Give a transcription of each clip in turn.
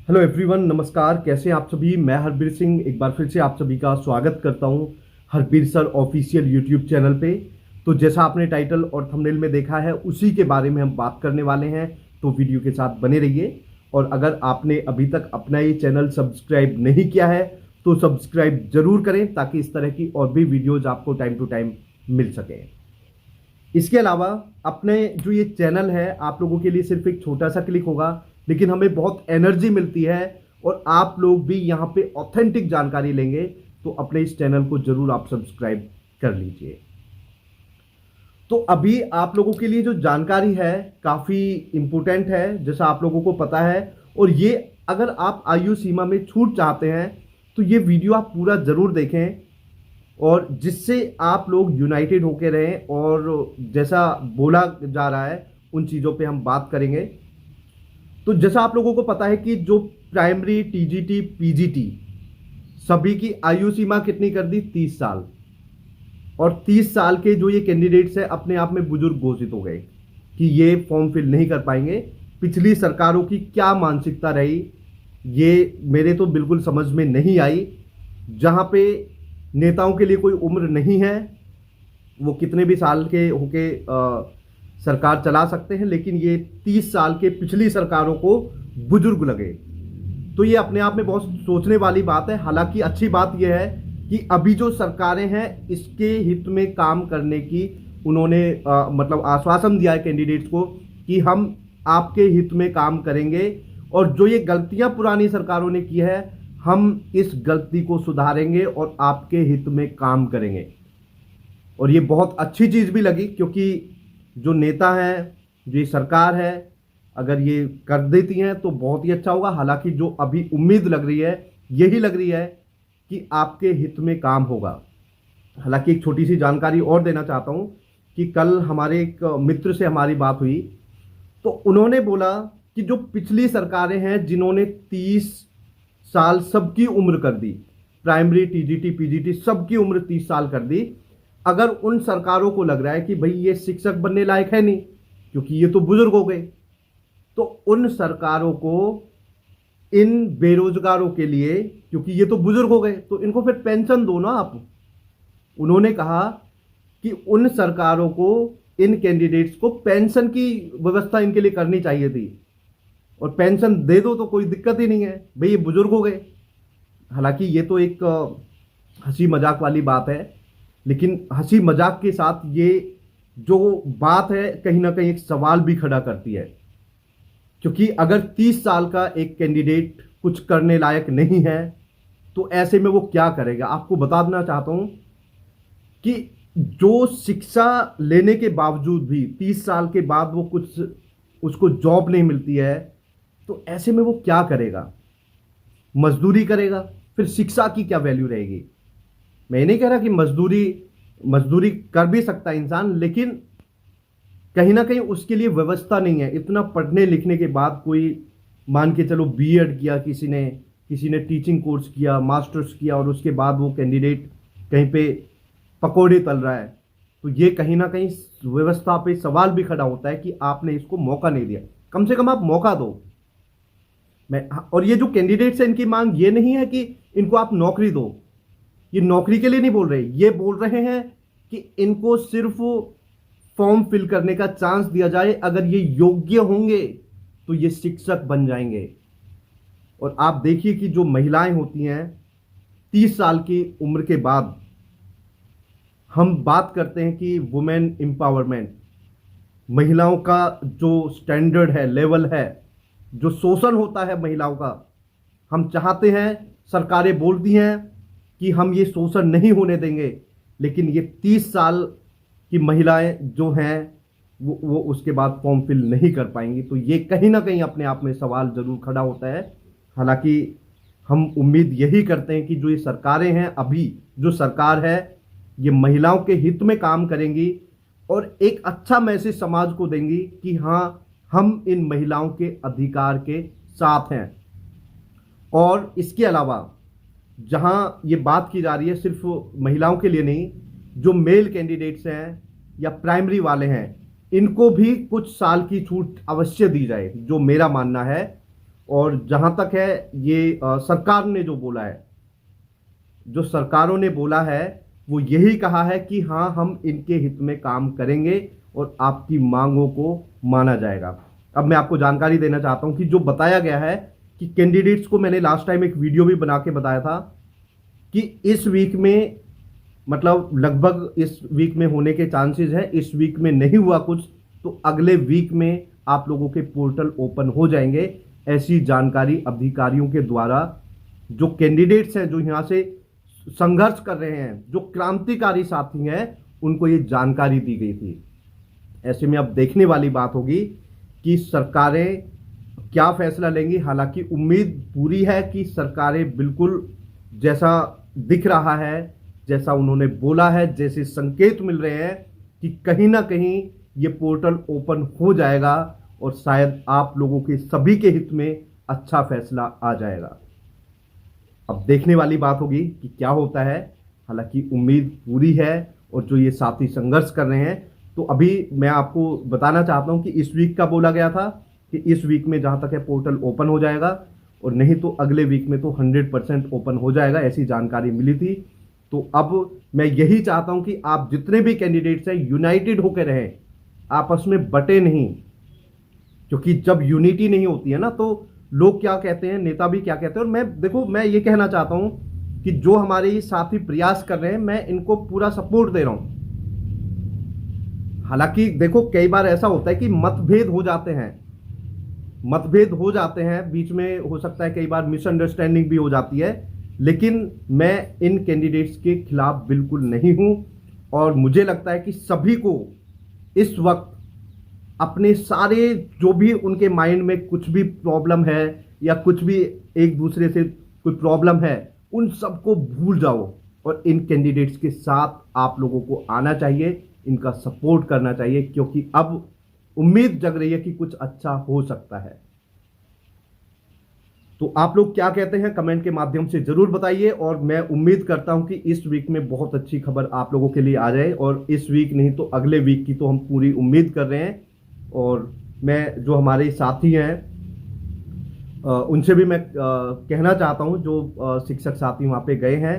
Hello everyone, नमस्कार। कैसे हैं आप सभी। मैं हरबीर सिंह एक बार फिर से आप सभी का स्वागत करता हूं Harbir sir official YouTube channel पे। तो जैसा आपने टाइटल और थंबनेल में देखा है उसी के बारे में हम बात करने वाले हैं, तो वीडियो के साथ बने रहिए। और अगर आपने अभी तक अपना ये चैनल सब्सक्राइब नहीं किया है तो सब्सक्राइब जरूर करें, ताकि इस तरह की और भी वीडियोज आपको टाइम टू टाइम मिल सके। इसके अलावा अपने जो ये चैनल है आप लोगों के लिए सिर्फ एक छोटा सा क्लिक होगा, लेकिन हमें बहुत एनर्जी मिलती है और आप लोग भी यहाँ पे ऑथेंटिक जानकारी लेंगे। तो अपने इस चैनल को जरूर आप सब्सक्राइब कर लीजिए। तो अभी आप लोगों के लिए जो जानकारी है काफी इंपोर्टेंट है, जैसा आप लोगों को पता है। और ये अगर आप आयु सीमा में छूट चाहते हैं तो ये वीडियो आप पूरा जरूर देखें, और जिससे आप लोग यूनाइटेड होकर रहें। और जैसा बोला जा रहा है उन चीज़ों पे हम बात करेंगे। तो जैसा आप लोगों को पता है कि जो प्राइमरी, टीजीटी, पीजीटी सभी की आयु सीमा कितनी कर दी, 30 साल। और 30 साल के जो ये कैंडिडेट्स हैं अपने आप में बुजुर्ग घोषित हो गए कि ये फॉर्म फिल नहीं कर पाएंगे। पिछली सरकारों की क्या मानसिकता रही ये मेरे तो बिल्कुल समझ में नहीं आई। जहां पे नेताओं के लिए कोई उम्र नहीं है, वो कितने भी साल के होके सरकार चला सकते हैं, लेकिन ये 30 साल के पिछली सरकारों को बुजुर्ग लगे। तो ये अपने आप में बहुत सोचने वाली बात है। हालांकि अच्छी बात यह है कि अभी जो सरकारें हैं इसके हित में काम करने की उन्होंने मतलब आश्वासन दिया है कैंडिडेट्स को कि हम आपके हित में काम करेंगे, और जो ये गलतियां पुरानी सरकारों ने की है हम इस गलती को सुधारेंगे और आपके हित में काम करेंगे। और ये बहुत अच्छी चीज़ भी लगी, क्योंकि जो नेता हैं, जो सरकार है, अगर ये कर देती हैं तो बहुत ही अच्छा होगा। हालांकि जो अभी उम्मीद लग रही है यही लग रही है कि आपके हित में काम होगा। हालांकि एक छोटी सी जानकारी और देना चाहता हूं कि कल हमारे एक मित्र से हमारी बात हुई, तो उन्होंने बोला कि जो पिछली सरकारें हैं जिन्होंने 30 साल सबकी उम्र कर दी, प्राइमरी, टीजीटी, पीजीटी सबकी उम्र 30 साल कर दी, अगर उन सरकारों को लग रहा है कि भाई ये शिक्षक बनने लायक है नहीं क्योंकि ये तो बुजुर्ग हो गए, तो उन सरकारों को इन बेरोजगारों के लिए, क्योंकि ये तो बुजुर्ग हो गए, तो इनको फिर पेंशन दो ना आप। उन्होंने कहा कि उन सरकारों को, इन कैंडिडेट्स को पेंशन की व्यवस्था इनके लिए करनी चाहिए थी, और पेंशन दे दो तो कोई दिक्कत ही नहीं है, भाई ये बुजुर्ग हो गए। हालांकि ये तो एक हंसी मजाक वाली बात है, लेकिन हंसी मजाक के साथ ये जो बात है कहीं ना कहीं एक सवाल भी खड़ा करती है। क्योंकि अगर 30 साल का एक कैंडिडेट कुछ करने लायक नहीं है तो ऐसे में वो क्या करेगा। आपको बता देना चाहता हूं कि जो शिक्षा लेने के बावजूद भी 30 साल के बाद वो कुछ उसको जॉब नहीं मिलती है, तो ऐसे में वो क्या करेगा, मजदूरी करेगा। फिर शिक्षा की क्या वैल्यू रहेगी। मैं नहीं कह रहा कि मजदूरी कर भी सकता है इंसान, लेकिन कहीं ना कहीं उसके लिए व्यवस्था नहीं है। इतना पढ़ने लिखने के बाद कोई, मान के चलो बीएड किया किसी ने टीचिंग कोर्स किया, मास्टर्स किया, और उसके बाद वो कैंडिडेट कहीं पे पकोड़े तल रहा है, तो ये कहीं ना कहीं व्यवस्था पे सवाल भी खड़ा होता है कि आपने इसको मौका नहीं दिया। कम से कम आप मौका दो। और ये जो कैंडिडेट्स हैं इनकी मांग ये नहीं है कि इनको आप नौकरी दो, ये नौकरी के लिए नहीं बोल रहे, ये बोल रहे हैं कि इनको सिर्फ फॉर्म फिल करने का चांस दिया जाए। अगर ये योग्य होंगे तो ये शिक्षक बन जाएंगे। और आप देखिए कि जो महिलाएं होती हैं 30 साल की उम्र के बाद, हम बात करते हैं कि वुमेन एम्पावरमेंट, महिलाओं का जो स्टैंडर्ड है, लेवल है, जो शोषण होता है महिलाओं का, हम चाहते हैं, सरकारें बोलती हैं कि हम ये शोषण नहीं होने देंगे, लेकिन ये 30 साल की महिलाएं जो हैं वो उसके बाद फॉर्म फिल नहीं कर पाएंगी। तो ये कहीं ना कहीं अपने आप में सवाल जरूर खड़ा होता है। हालांकि हम उम्मीद यही करते हैं कि जो ये सरकारें हैं, अभी जो सरकार है ये महिलाओं के हित में काम करेंगी और एक अच्छा मैसेज समाज को देंगी कि हाँ, हम इन महिलाओं के अधिकार के साथ हैं। और इसके अलावा जहां ये बात की जा रही है सिर्फ महिलाओं के लिए नहीं, जो मेल कैंडिडेट्स हैं या प्राइमरी वाले हैं, इनको भी कुछ साल की छूट अवश्य दी जाए, जो मेरा मानना है। और जहां तक है ये सरकार ने जो बोला है, जो सरकारों ने बोला है वो यही कहा है कि हाँ हम इनके हित में काम करेंगे और आपकी मांगों को माना जाएगा। अब मैं आपको जानकारी देना चाहता हूं कि जो बताया गया है कि कैंडिडेट्स को, मैंने लास्ट टाइम एक वीडियो भी बना के बताया था कि इस वीक में, मतलब लगभग इस वीक में होने के चांसेस है। इस वीक में नहीं हुआ कुछ तो अगले वीक में आप लोगों के पोर्टल ओपन हो जाएंगे। ऐसी जानकारी अधिकारियों के द्वारा, जो कैंडिडेट्स हैं जो यहां से संघर्ष कर रहे हैं, जो क्रांतिकारी साथी हैं, उनको ये जानकारी दी गई थी। ऐसे में अब देखने वाली बात होगी कि सरकारें क्या फैसला लेंगी। हालांकि उम्मीद पूरी है कि सरकारें बिल्कुल जैसा दिख रहा है, जैसा उन्होंने बोला है, जैसे संकेत मिल रहे हैं कि कहीं ना कहीं ये पोर्टल ओपन हो जाएगा और शायद आप लोगों के सभी के हित में अच्छा फैसला आ जाएगा। अब देखने वाली बात होगी कि क्या होता है। हालांकि उम्मीद पूरी है और जो ये साथी संघर्ष कर रहे हैं, तो अभी मैं आपको बताना चाहता हूं कि इस वीक का बोला गया था कि इस वीक में जहां तक है पोर्टल ओपन हो जाएगा, और नहीं तो अगले वीक में तो 100% ओपन हो जाएगा, ऐसी जानकारी मिली थी। तो अब मैं यही चाहता हूं कि आप जितने भी कैंडिडेट्स हैं यूनाइटेड होकर रहें, आपस में बटे नहीं। क्योंकि जब यूनिटी नहीं होती है ना, तो लोग क्या कहते हैं, नेता भी क्या कहते हैं। और मैं ये कहना चाहता हूं कि जो हमारे ये साथी प्रयास कर रहे हैं, मैं इनको पूरा सपोर्ट दे रहा हूं। हालांकि देखो, कई बार ऐसा होता है कि मतभेद हो जाते हैं बीच में, हो सकता है कई बार मिसअंडरस्टैंडिंग भी हो जाती है, लेकिन मैं इन कैंडिडेट्स के खिलाफ बिल्कुल नहीं हूं। और मुझे लगता है कि सभी को इस वक्त अपने सारे, जो भी उनके माइंड में कुछ भी प्रॉब्लम है या कुछ भी एक दूसरे से कोई प्रॉब्लम है, उन सबको भूल जाओ और इन कैंडिडेट्स के साथ आप लोगों को आना चाहिए, इनका सपोर्ट करना चाहिए, क्योंकि अब उम्मीद जग रही है कि कुछ अच्छा हो सकता है। तो आप लोग क्या कहते हैं, कमेंट के माध्यम से जरूर बताइए। और मैं उम्मीद करता हूं कि इस वीक में बहुत अच्छी खबर आप लोगों के लिए आ जाए, और इस वीक नहीं तो अगले वीक की तो हम पूरी उम्मीद कर रहे हैं। और मैं, जो हमारे साथी हैं, उनसे भी मैं कहना चाहता हूं, जो शिक्षक साथी वहां पे गए हैं,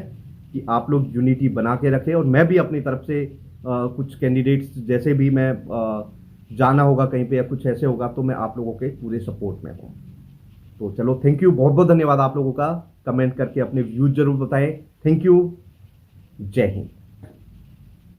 कि आप लोग यूनिटी बना के रखें। और मैं भी अपनी तरफ से कुछ कैंडिडेट्स, जैसे भी मैं जाना होगा कहीं पे या कुछ ऐसे होगा, तो मैं आप लोगों के पूरे सपोर्ट में हूँ। तो चलो, थैंक यू, बहुत बहुत धन्यवाद आप लोगों का। कमेंट करके अपने व्यूज जरूर बताएं। थैंक यू, जय हिंद।